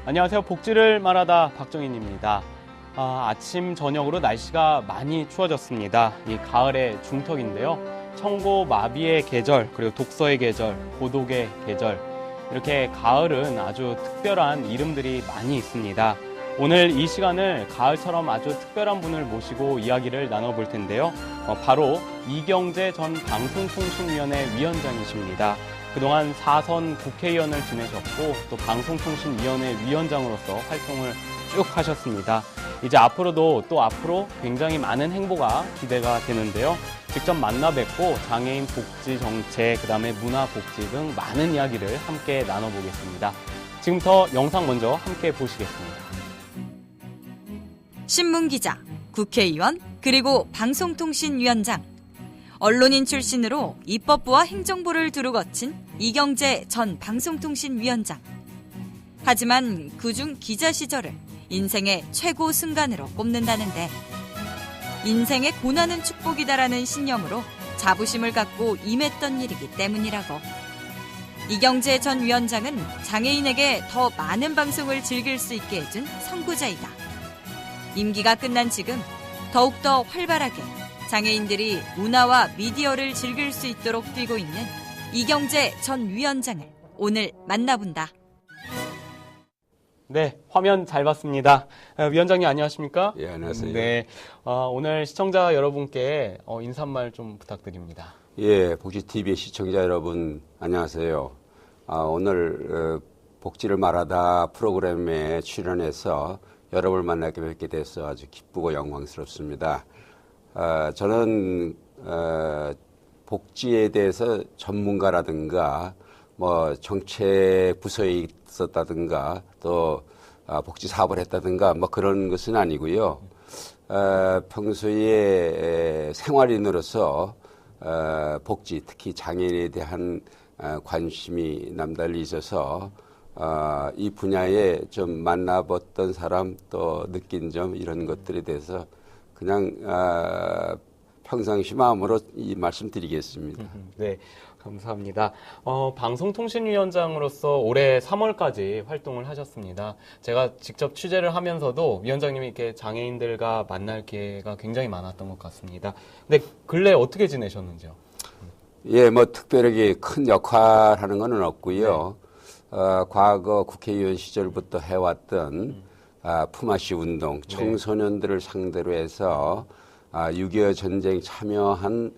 안녕하세요. 복지를 말하다 박정인입니다. 아침 저녁으로 날씨가 많이 추워졌습니다. 이 가을의 중턱인데요. 청고 마비의 계절, 그리고 독서의 계절, 고독의 계절, 이렇게 가을은 아주 특별한 이름들이 많이 있습니다. 오늘 이 시간을 가을처럼 아주 특별한 분을 모시고 이야기를 나눠볼 텐데요. 바로 이경재 전 방송통신위원회 위원장이십니다. 그동안 4선 국회의원을 지내셨고 또 방송통신위원회 위원장으로서 활동을 쭉 하셨습니다. 이제 앞으로 굉장히 많은 행보가 기대가 되는데요. 직접 만나 뵙고 장애인 복지 정책, 그다음에 문화 복지 등 많은 이야기를 함께 나눠보겠습니다. 지금부터 영상 먼저 함께 보시겠습니다. 신문기자, 국회의원, 그리고 방송통신위원장. 언론인 출신으로 입법부와 행정부를 두루 거친 이경재 전 방송통신위원장. 하지만 그중 기자 시절을 인생의 최고 순간으로 꼽는다는데 인생의 고난은 축복이다라는 신념으로 자부심을 갖고 임했던 일이기 때문이라고. 이경재 전 위원장은 장애인에게 더 많은 방송을 즐길 수 있게 해준 선구자이다. 임기가 끝난 지금 더욱더 활발하게 장애인들이 문화와 미디어를 즐길 수 있도록 뛰고 있는 이경재 전 위원장을 오늘 만나본다. 네, 화면 잘 봤습니다. 위원장님 안녕하십니까? 예, 안녕하세요. 네, 오늘 시청자 여러분께 인사말 좀 부탁드립니다. 예, 복지TV 시청자 여러분 안녕하세요. 오늘 복지를 말하다 프로그램에 출연해서 여러분을 만나게 뵙게 돼서 아주 기쁘고 영광스럽습니다. 저는 복지에 대해서 전문가라든가 뭐 정책 부서에 있었다든가 또 복지 사업을 했다든가 뭐 그런 것은 아니고요. 평소에 생활인으로서 복지, 특히 장애인에 대한 관심이 남달리 있어서 이 분야에 좀 만나봤던 사람 또 느낀 점 이런 것들에 대해서 그냥 평상시 마음으로 이 말씀드리겠습니다. 네, 감사합니다. 방송통신위원장으로서 올해 3월까지 활동을 하셨습니다. 제가 직접 취재를 하면서도 위원장님이 이렇게 장애인들과 만날 기회가 굉장히 많았던 것 같습니다. 근데 근래 어떻게 지내셨는지요? 예, 뭐 특별하게 큰 역할하는 건 없고요. 네. 과거 국회의원 시절부터 해왔던 품앗이 운동, 청소년들을 상대로 해서 6.25 전쟁 참여한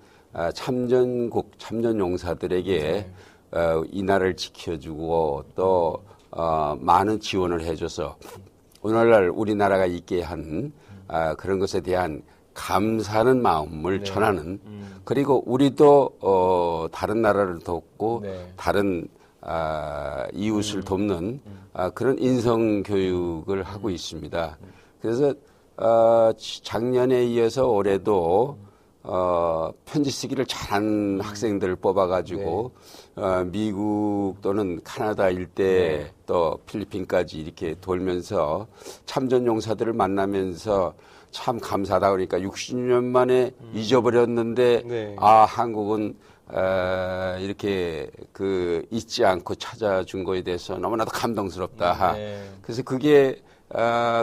참전용사들에게 이 나라를 지켜주고 또 많은 지원을 해줘서 오늘날 우리나라가 있게 한 그런 것에 대한 감사하는 마음을 전하는 그리고 우리도 다른 나라를 돕고 다른 이웃을 돕는 그런 인성 교육을 하고 있습니다. 그래서 작년에 이어서 올해도 편지 쓰기를 잘한 학생들을 뽑아가지고 미국 또는 카나다 일대 또 필리핀까지 이렇게 돌면서 참전용사들을 만나면서 참 감사하다 그러니까 60년 만에 잊어버렸는데 한국은 이렇게 잊지 않고 찾아준 거에 대해서 너무나도 감동스럽다. 그래서 그게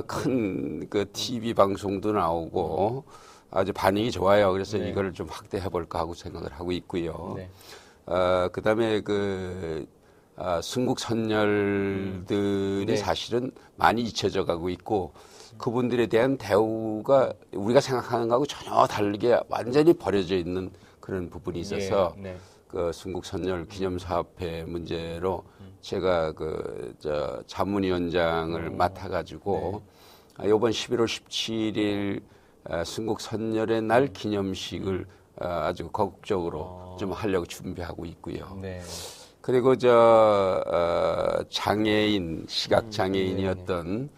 큰 TV 방송도 나오고 아주 반응이 좋아요. 그래서 이걸 좀 확대해 볼까 하고 생각을 하고 있고요. 그다음에 순국 선열들이 사실은 많이 잊혀져 가고 있고 그분들에 대한 대우가 우리가 생각하는 거하고 전혀 다르게 완전히 버려져 있는 그런 부분이 있어서 순국 선열 기념사업회 문제로 제가 자문위원장을 맡아가지고 이번 11월 17일 순국 선열의 날 기념식을 아주 거국적으로 좀 하려고 준비하고 있고요. 그리고 장애인, 시각 장애인이었던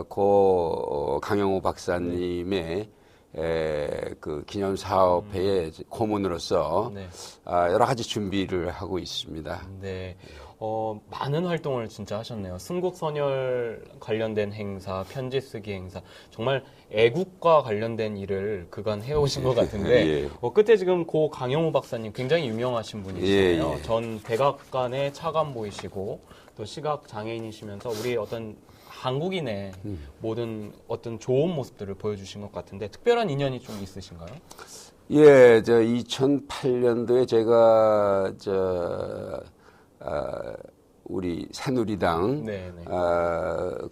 고 강영호 박사님의 기념사업회의 고문으로서 여러 가지 준비를 하고 있습니다. 네. 많은 활동을 진짜 하셨네요. 순국선열 관련된 행사, 편지 쓰기 행사, 정말 애국과 관련된 일을 그간 해오신 것 같은데 끝에 지금 고 강영호 박사님 굉장히 유명하신 분이시잖아요. 전 백악관의 차관보이시고 또 시각 장애인이시면서 우리 어떤 한국인의 모든 어떤 좋은 모습들을 보여주신 것 같은데 특별한 인연이 좀 있으신가요? 예, 2008년도에 제가 우리 새누리당 네네.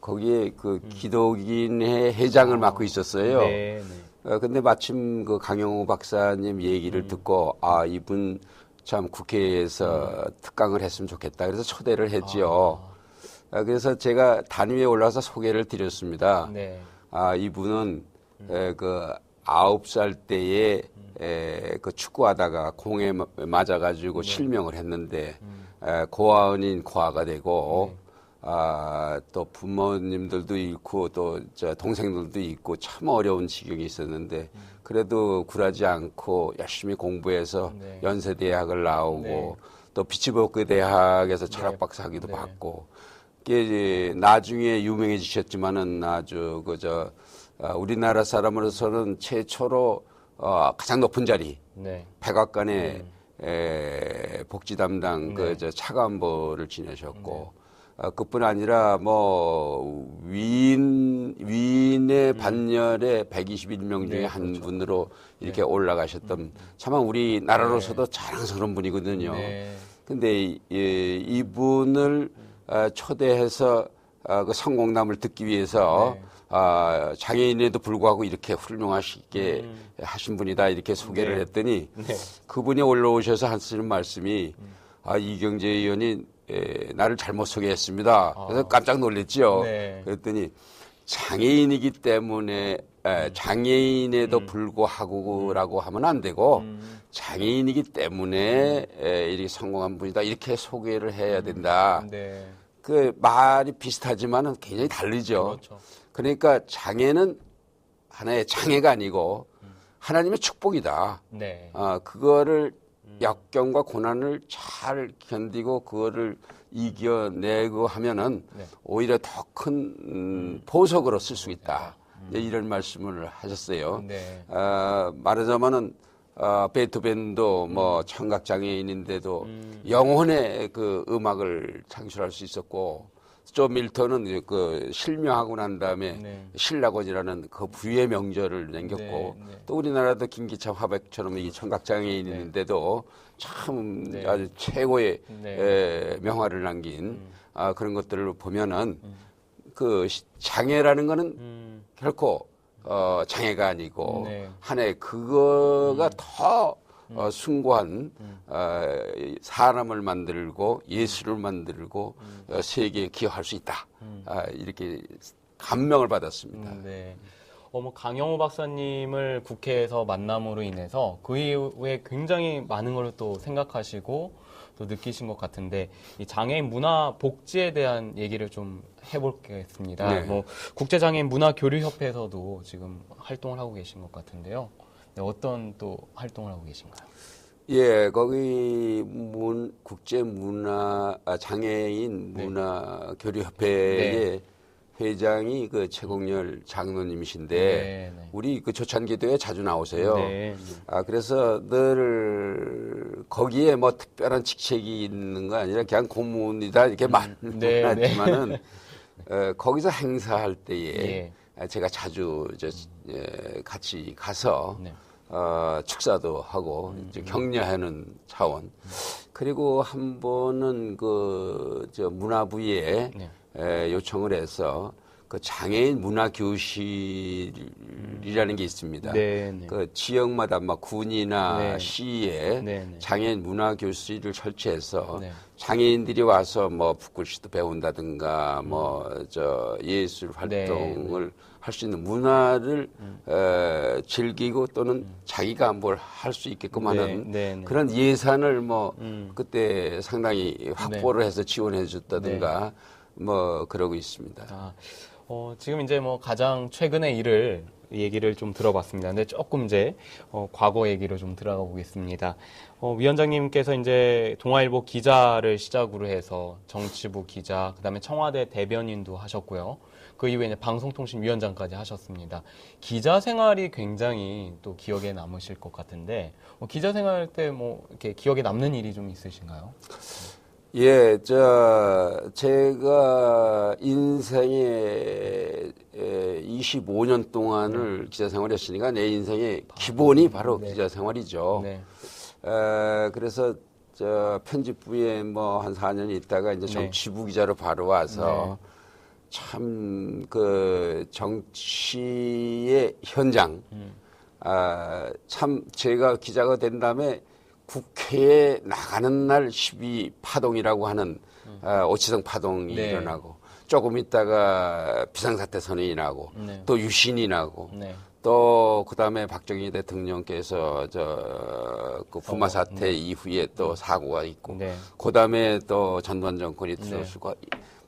거기에 그 기독인회 회장을 맡고 있었어요. 네, 네. 근데 마침 그 강영호 박사님 얘기를 듣고 이분 참 국회에서 특강을 했으면 좋겠다. 그래서 초대를 했지요. 그래서 제가 단위에 올라서 소개를 드렸습니다. 네. 이분은 그 9살 때에 그 축구하다가 공에 맞아가지고 실명을 했는데 고아원인 고아가 되고 또 부모님들도 있고 또 동생들도 있고 참 어려운 지경이 있었는데 그래도 굴하지 않고 열심히 공부해서 네. 연세대학을 나오고 네. 또 비치버그 대학에서 네. 철학박사학위도 네. 받고 이게 이제 나중에 유명해지셨지만은 아주 우리나라 사람으로서는 최초로 가장 높은 자리 네. 백악관의 복지 담당 네. 차관보를 지내셨고 그뿐 아니라 뭐 위인의 반열에 121명 중에 네, 한 그렇죠. 분으로 이렇게 올라가셨던 참 우리나라로서도 자랑스러운 분이거든요. 네. 근데 이분을 초대해서 그 성공담을 듣기 위해서 네. 장애인에도 불구하고 이렇게 훌륭하시게 하신 분이다 이렇게 소개를 네. 했더니 네. 그분이 올라오셔서 하시는 말씀이 이경재 의원이 나를 잘못 소개했습니다. 그래서 깜짝 놀랐죠. 네. 그랬더니 장애인이기 때문에 장애인에도 불구하고라고 하면 안 되고 장애인이기 때문에 이렇게 성공한 분이다 이렇게 소개를 해야 된다. 네. 그 말이 비슷하지만은 굉장히 다르죠. 그렇죠. 그러니까 장애는 하나의 장애가 아니고 하나님의 축복이다. 네. 그거를 역경과 고난을 잘 견디고 그거를 이겨내고 하면은 네. 오히려 더 큰 보석으로 쓸 수 있다. 이런 말씀을 하셨어요. 네. 말하자면은 베토벤도 뭐 청각 장애인인데도 영혼의 그 음악을 창출할 수 있었고 존 밀턴은 그 실명하고 난 다음에 네. 신라곤이라는 그 부유의 명절을 남겼고 네, 네. 또 우리나라도 김기참 화백처럼 이 청각 장애인인데도 참 네. 아주 최고의 네. 명화를 남긴 그런 것들을 보면은 그 장애라는 거는 결코 장애가 아니고 네. 하나의 그거가 더 숭고한 사람을 만들고 예술을 만들고 세계에 기여할 수 있다. 이렇게 감명을 받았습니다. 네. 뭐 강영호 박사님을 국회에서 만남으로 인해서 그 이후에 굉장히 많은 걸 또 생각하시고 또 느끼신 것 같은데 이 장애인 문화 복지에 대한 얘기를 좀 해보겠습니다. 네. 뭐 국제장애인 문화교류협회에서도 지금 활동을 하고 계신 것 같은데요. 네, 어떤 또 활동을 하고 계신가요? 예, 거기 장애인 네. 문화교류협회의 네. 회장이 그 최공렬 장로님이신데 네, 네. 우리 그 조찬기도에 자주 나오세요. 네. 그래서 늘 거기에 뭐 특별한 직책이 있는 거 아니라 그냥 고문이다 이렇게 네, 말하지만은 거기서 행사할 때에 예. 제가 자주 같이 가서 네. 축사도 하고 이제 격려하는 차원. 그리고 한 번은 문화부에 네. 요청을 해서 그 장애인 문화교실이라는 게 있습니다. 네, 네. 그 지역마다 막 군이나 네. 시에 네, 네. 장애인 문화교실을 설치해서 네. 장애인들이 와서 뭐 붓글씨도 배운다든가 예술 활동을 할 수 있는 문화를 즐기고 또는 자기가 뭘 할 수 있게끔 하는 네, 네. 그런 예산을 그때 상당히 확보를 해서 지원해 줬다든가 뭐 그러고 있습니다. 지금 이제 뭐 가장 최근의 일을 얘기를 좀 들어봤습니다. 근데 조금 이제 과거 얘기로 좀 들어가 보겠습니다. 위원장님께서 이제 동아일보 기자를 시작으로 해서 정치부 기자, 그다음에 청와대 대변인도 하셨고요. 그 이후에 이제 방송통신위원장까지 하셨습니다. 기자 생활이 굉장히 또 기억에 남으실 것 같은데 기자 생활 때 뭐 이렇게 기억에 남는 일이 좀 있으신가요? 예, 제가 인생의 25년 동안을 기자 생활했으니까 내 인생의 기본이 바로 네. 기자 생활이죠. 네. 그래서 편집부에 뭐 한 4년 있다가 이제 네. 정치부 기자로 바로 와서 참 그 정치의 현장, 참 제가 기자가 된 다음에 국회에 나가는 날 12파동이라고 하는 오치성 파동이 네. 일어나고 조금 있다가 비상사태 선언이 나고 네. 또 유신이 나고 네. 또 그다음에 박정희 대통령께서 그 부마 사태 네. 이후에 또 사고가 있고 네. 그다음에 또 전두환 정권이 들어서고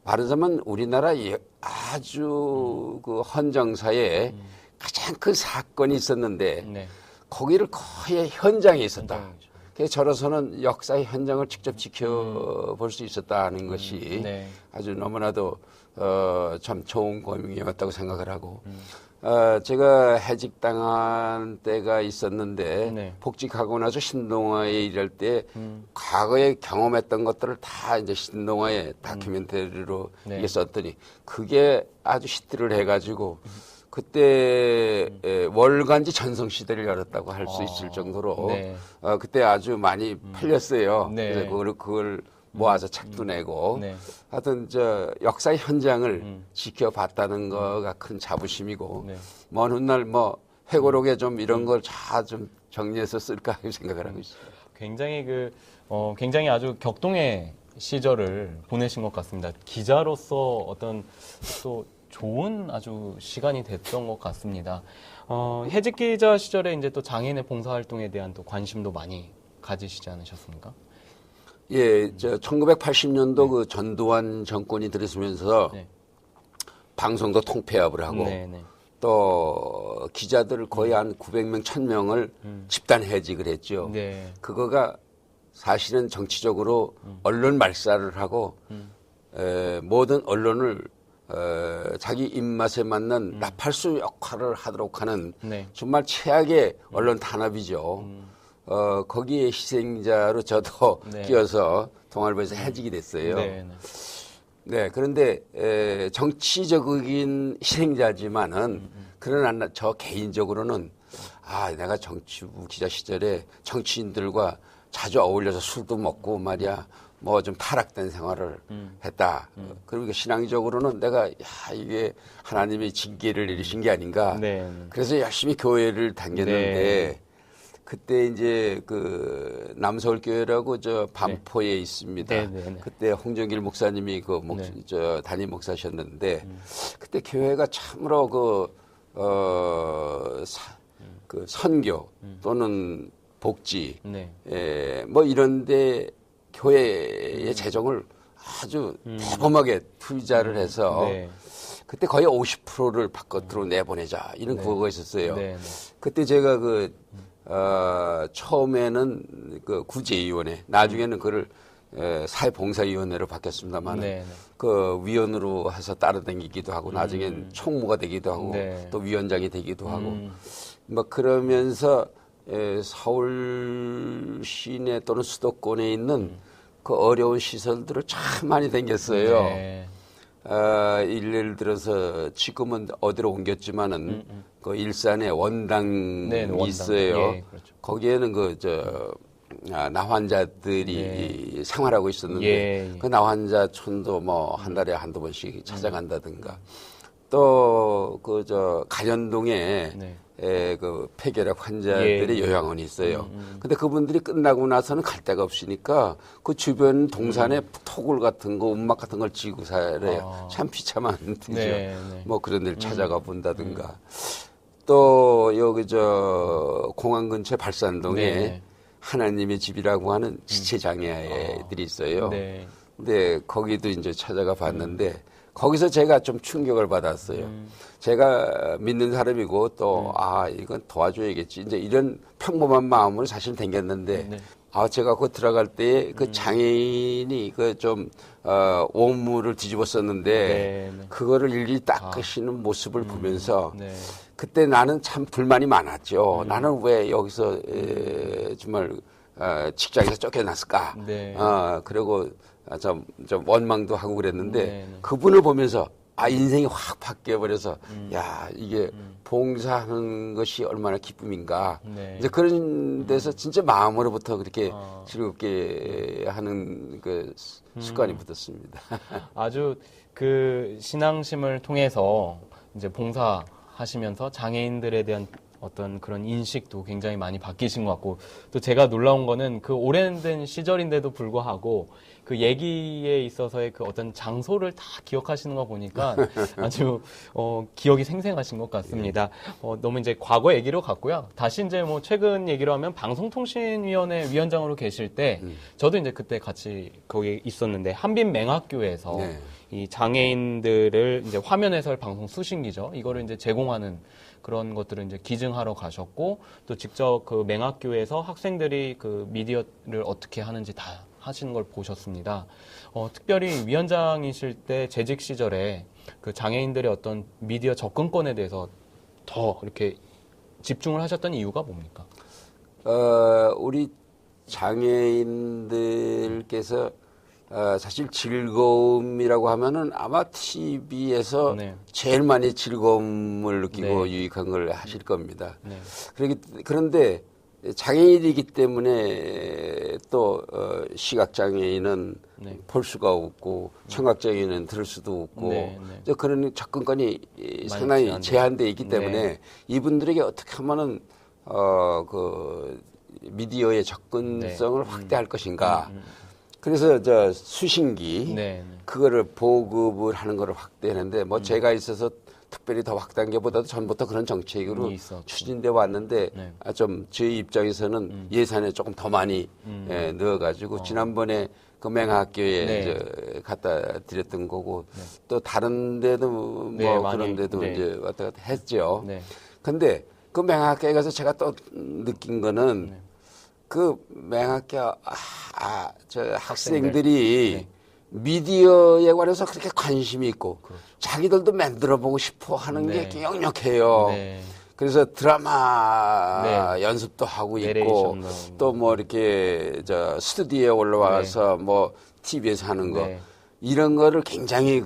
말하자면 우리나라 아주 그 헌정사에 가장 큰 사건이 있었는데 네. 거기를 거의 현장에 있었다. 현장이죠. 그래서 저로서는 역사의 현장을 직접 지켜볼 수 있었다는 것이 네. 아주 너무나도 참 좋은 고민이었다고 생각을 하고 제가 해직당한 때가 있었는데 네. 복직하고 나서 신동아에 일할 때 과거에 경험했던 것들을 다 이제 신동아에 다큐멘터리로 네. 이게 썼더니 그게 아주 히트를 해가지고 그때 월간지 전성시대를 열었다고 할 수 있을 정도로 네. 그때 아주 많이 팔렸어요. 네. 그래서 그걸 모아서 책도 내고 네. 하여튼 역사의 현장을 지켜봤다는 거가 큰 자부심이고 네. 먼 훗날 뭐 회고록에 좀 이런 걸 다 좀 정리해서 쓸까 생각을 하고 있습니다. 굉장히 아주 격동의 시절을 보내신 것 같습니다. 기자로서 어떤 또 좋은 아주 시간이 됐던 것 같습니다. 해직 기자 시절에 이제 또 장애인의 봉사활동에 대한 또 관심도 많이 가지시지 않으셨습니까? 예, 1980년도 그 전두환 정권이 들어서면서 네. 방송도 통폐합을 하고 네, 네. 또 기자들 거의 한 900명, 1000명을 집단 해직을 했죠. 네. 그거가 사실은 정치적으로 언론 말살을 하고 모든 언론을 자기 입맛에 맞는 나팔수 역할을 하도록 하는 네. 정말 최악의 언론 탄압이죠. 거기에 희생자로 저도 네. 끼어서 동아일보에서 해직이 됐어요. 네, 네. 네, 그런데 정치적인 희생자지만은 그러나 저 개인적으로는 내가 정치부 기자 시절에 정치인들과 자주 어울려서 술도 먹고 말이야 뭐 좀 타락된 생활을 했다. 그리고 신앙적으로는 내가 이게 하나님의 징계를 내리신 게 아닌가. 네. 그래서 열심히 교회를 다녔는데 네. 그때 이제 그 남서울교회라고 반포에 있습니다. 네, 네, 네. 그때 홍정길 목사님이 담임 목사셨는데 그때 교회가 참으로 그 선교 또는 복지 네. 뭐 이런데 교회의 재정을 아주 대범하게 투자를 해서 네. 그때 거의 50%를 바깥으로 내보내자 이런 구호가 있었어요. 네, 네. 그때 제가 처음에는 그 구제위원회, 나중에는 그걸 사회봉사위원회로 바뀌었습니다만, 네, 네. 그 위원으로 해서 따라다니기도 하고, 나중엔 총무가 되기도 하고, 네. 또 위원장이 되기도 하고, 뭐 그러면서 서울 시내 또는 수도권에 있는 그 어려운 시설들을 참 많이 다녔어요. 네. 예를 들어서 지금은 어디로 옮겼지만은 그 일산에 원당이 네, 원당. 있어요. 예, 그렇죠. 거기에는 나환자들이 생활하고 있었는데 예, 예. 그 나환자촌도 뭐 한 달에 한두 번씩 찾아간다든가 또 가련동에 네. 그 폐결핵 환자들의 예. 요양원이 있어요. 근데 그분들이 끝나고 나서는 갈 데가 없으니까 그 주변 동산에 토굴 같은 거, 움막 같은 걸 지고 살아요. 참 비참한 일이죠. 네, 네. 뭐 그런 데를 찾아가 본다든가. 또 여기 공항 근처 발산동에 네. 하나님의 집이라고 하는 지체 장애들이 있어요. 네. 근데 거기도 이제 찾아가 봤는데 거기서 제가 좀 충격을 받았어요. 제가 믿는 사람이고 또 이건 도와줘야겠지. 이제 이런 평범한 마음으로 사실 댕겼는데 네. 제가 그 들어갈 때 그 장애인이 온물을 뒤집었었는데 네, 네. 그거를 일일이 닦으시는 모습을 보면서 네. 그때 나는 참 불만이 많았죠. 나는 왜 여기서 정말 직장에서 쫓겨났을까? 네. 그리고 좀 원망도 하고 그랬는데 네, 네. 그분을 보면서 인생이 확 바뀌어버려서 야, 이게 봉사하는 것이 얼마나 기쁨인가. 네. 이제 그런 데서 진짜 마음으로부터 그렇게 아. 즐겁게 하는 그 습관이 붙었습니다. 아주 그 신앙심을 통해서 이제 봉사하시면서 장애인들에 대한 어떤 그런 인식도 굉장히 많이 바뀌신 것 같고, 또 제가 놀라운 거는 그 오랜된 시절인데도 불구하고 그 얘기에 있어서의 그 어떤 장소를 다 기억하시는 거 보니까 아주 기억이 생생하신 것 같습니다. 너무 이제 과거 얘기로 갔고요. 다시 이제 뭐 최근 얘기로 하면 방송통신위원회 위원장으로 계실 때 저도 이제 그때 같이 거기 있었는데 한빛 맹학교에서 네. 이 장애인들을 이제 화면 해설 방송 수신기죠. 이거를 이제 제공하는 그런 것들을 이제 기증하러 가셨고, 또 직접 그 맹학교에서 학생들이 그 미디어를 어떻게 하는지 다 하시는 걸 보셨습니다. 특별히 위원장이실 때 재직 시절에 그 장애인들의 어떤 미디어 접근권에 대해서 더 이렇게 집중을 하셨던 이유가 뭡니까? 우리 장애인들께서 사실 즐거움이라고 하면은 아마 TV에서 네. 제일 많이 즐거움을 느끼고 네. 유익한 걸 하실 겁니다. 네. 그런데 장애인이기 때문에 또 시각장애인은 네. 볼 수가 없고 청각장애인은 들을 수도 없고 네, 네. 이제 그런 접근권이 상당히 제한되어 있기 때문에 네. 이분들에게 어떻게 하면은 그 미디어의 접근성을 확대할 것인가. 그래서 저 수신기 네. 그거를 보급을 하는 거를 확대하는데 뭐 제가 있어서 특별히 더 확대한 게보다도 전부터 그런 정책으로 있었죠. 추진돼 왔는데 네. 좀 저희 입장에서는 예산에 조금 더 많이 넣어가지고 지난번에 그 맹학교에 네. 이제 갖다 드렸던 거고 또 다른 데도 뭐 네, 많이, 그런 데도 네. 이제 왔다 갔다 했죠. 네. 근데 그 맹학교에 가서 제가 또 느낀 거는 네. 그 맹학교 저 학생들이 네. 미디어에 관해서 그렇게 관심이 있고 자기들도 만들어 보고 싶어 하는 네. 게 역력해요. 네. 그래서 드라마 네. 연습도 하고 있고 내레이션도 또 뭐 이렇게 저 스튜디오에 올라와서 뭐 TV에서 하는 거 네. 이런 거를 굉장히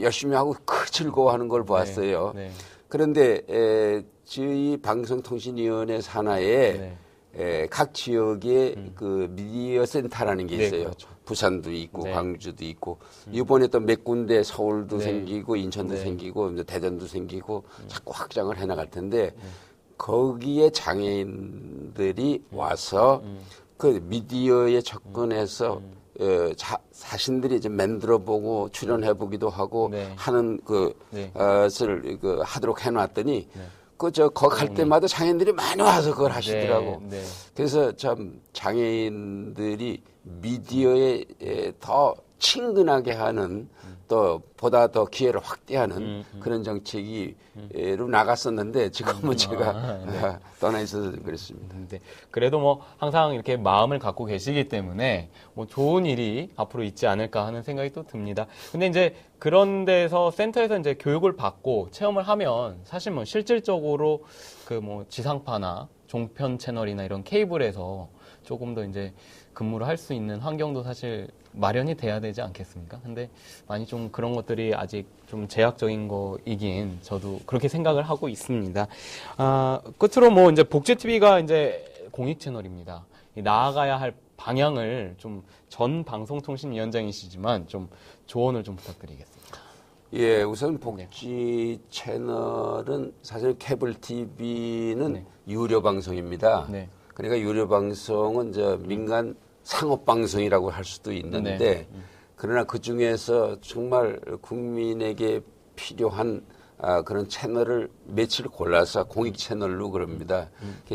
열심히 하고 즐거워하는 걸 보았어요. 네. 그런데 저희 방송통신위원회 산하에 각 지역에 그 미디어 센터라는 게 네, 있어요. 그렇죠. 부산도 있고 네. 광주도 있고 이번에 또 몇 군데 서울도 네. 생기고 인천도 네. 생기고 이제 대전도 생기고 자꾸 확장을 해나갈 텐데 거기에 장애인들이 와서 그 미디어에 접근해서 자신들이 이제 만들어보고 출연해보기도 하고 네. 하는 네. 것을 하도록 해놨더니 거기 갈 때마다 장애인들이 많이 와서 그걸 하시더라고. 네. 네. 그래서 참 장애인들이 미디어에 더 친근하게 하는 또 보다 더 기회를 확대하는 그런 정책이로 나갔었는데 지금은 제가 떠나 있어서 그랬습니다. 네. 그래도 뭐 항상 이렇게 마음을 갖고 계시기 때문에 뭐 좋은 일이 앞으로 있지 않을까 하는 생각이 또 듭니다. 근데 이제 그런 데서 센터에서 이제 교육을 받고 체험을 하면 사실 뭐 실질적으로 그 뭐 지상파나 종편 채널이나 이런 케이블에서 조금 더 이제 근무를 할 수 있는 환경도 사실 마련이 돼야 되지 않겠습니까? 근데 많이 좀 그런 것들이 아직 좀 제약적인 거이긴 저도 그렇게 생각을 하고 있습니다. 끝으로 뭐 이제 복지TV가 이제 공익 채널입니다. 나아가야 할 방향을 좀 전 방송통신위원장이시지만 좀 조언을 좀 부탁드리겠습니다. 예, 우선 복지 채널은 사실 케이블 TV는 네. 유료 방송입니다. 네. 그러니까 유료 방송은 민간 상업 방송이라고 할 수도 있는데 네. 그러나 그 중에서 정말 국민에게 필요한 그런 채널을 며칠 골라서 공익 채널로 그럽니다.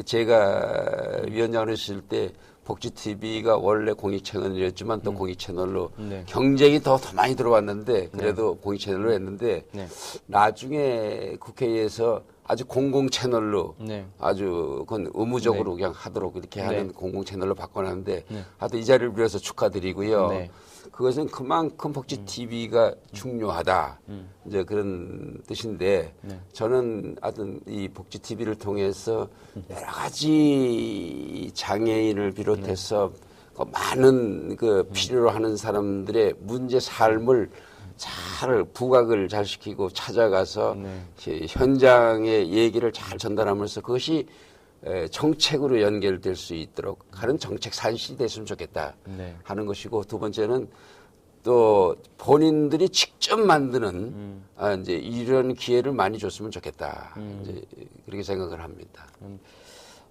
제가 위원장을 했을 때 복지 TV가 원래 공익 채널이었지만 또 공익 채널로 네. 경쟁이 더 많이 들어왔는데 그래도 공익 채널로 했는데 네. 나중에 국회에서 아주 공공 채널로 네. 아주 그건 의무적으로 그냥 하도록 이렇게 하는 네. 공공 채널로 바꿔놨는데 네. 하여튼 이 자리를 빌어서 축하드리고요. 네. 그것은 그만큼 복지 TV가 중요하다. 이제 그런 뜻인데 네. 저는 하여튼 이 복지 TV를 통해서 여러 가지 장애인을 비롯해서 그 많은 그 필요로 하는 사람들의 문제 삶을 잘 부각을 잘 시키고 찾아가서 현장의 얘기를 잘 전달하면서 그것이 정책으로 연결될 수 있도록 하는 정책 산실이 됐으면 좋겠다 하는 것이고, 두 번째는 또 본인들이 직접 만드는 이제 이런 기회를 많이 줬으면 좋겠다. 이제 그렇게 생각을 합니다.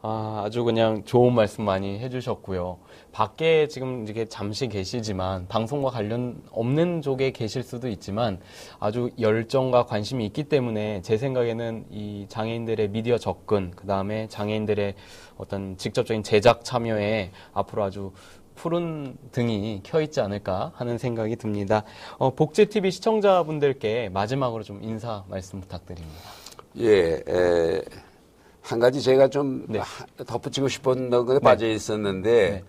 아주 그냥 좋은 말씀 많이 해주셨고요. 밖에 지금 이렇게 잠시 계시지만 방송과 관련 없는 쪽에 계실 수도 있지만 아주 열정과 관심이 있기 때문에 제 생각에는 이 장애인들의 미디어 접근, 그 다음에 장애인들의 어떤 직접적인 제작 참여에 앞으로 아주 푸른 등이 켜있지 않을까 하는 생각이 듭니다. 복지TV 시청자분들께 마지막으로 좀 인사 말씀 부탁드립니다. 예, 한 가지 제가 좀 덧붙이고 싶었던 것에 빠져 있었는데,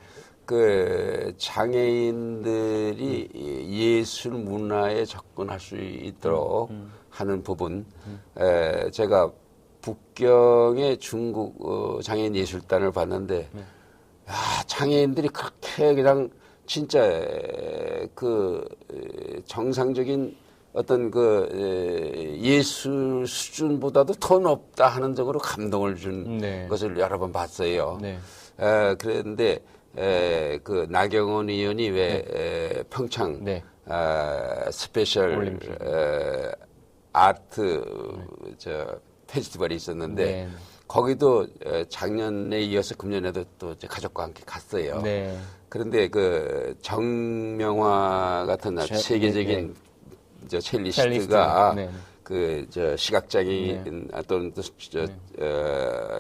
그 장애인들이 예술 문화에 접근할 수 있도록 하는 부분, 제가 북경의 중국 장애인 예술단을 봤는데, 야, 장애인들이 그렇게 그냥 진짜 그 정상적인 어떤 그 예술 수준보다도 더 높다 하는 정도로 감동을 준 것을 여러 번 봤어요. 그런데 그 나경원 의원이 왜 평창 스페셜 아트 페스티벌이 있었는데 거기도 작년에 이어서 금년에도 또 가족과 함께 갔어요. 그런데 그 정명화 같은 세계적인 첼리스트가 그 시각장애인 또는 또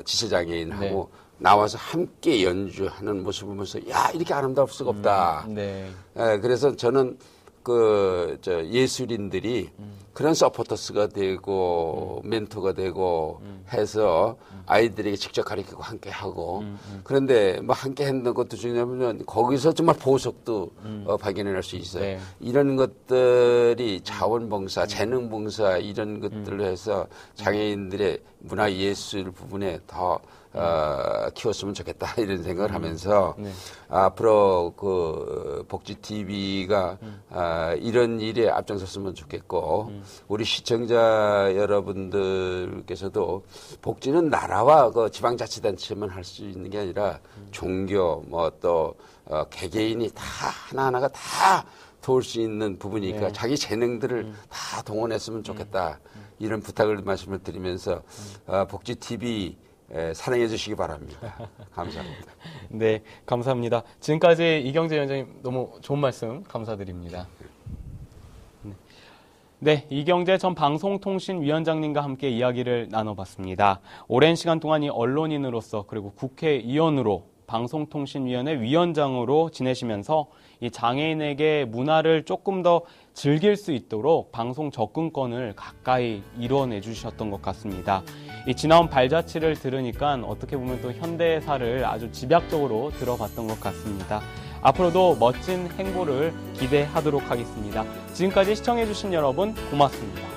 지체장애인하고 나와서 함께 연주하는 모습을 보면서 야, 이렇게 아름다울 수가 없다. 그래서 저는 그 예술인들이 그런 서포터스가 되고 멘토가 되고 해서 아이들에게 직접 가르치고 함께 하고 그런데 뭐 함께 했는 것도 중요하면 거기서 정말 보석도 발견할 수 있어요. 이런 것들이 자원봉사, 재능봉사 이런 것들로 해서 장애인들의 문화예술 부분에 더 키웠으면 좋겠다 이런 생각을 하면서 앞으로 그 복지TV가 이런 일에 앞장섰으면 좋겠고 우리 시청자 여러분들께서도 복지는 나라와 그 지방자치단체만 할 수 있는 게 아니라 종교 뭐 또 개개인이 다 하나하나가 다 도울 수 있는 부분이니까 자기 재능들을 다 동원했으면 좋겠다 이런 부탁을 말씀을 드리면서 복지TV 사랑해 주시기 바랍니다. 감사합니다. 네, 감사합니다. 지금까지 이경재 위원장님 너무 좋은 말씀 감사드립니다. 네, 이경재 전 방송통신위원장님과 함께 이야기를 나눠봤습니다. 오랜 시간 동안 이 언론인으로서 그리고 국회의원으로 방송통신위원회 위원장으로 지내시면서 이 장애인에게 문화를 조금 더 즐길 수 있도록 방송 접근권을 가까이 이뤄내 주셨던 것 같습니다. 이 지나온 발자취를 들으니까 어떻게 보면 또 현대사를 아주 집약적으로 들어봤던 것 같습니다. 앞으로도 멋진 행보를 기대하도록 하겠습니다. 지금까지 시청해주신 여러분 고맙습니다.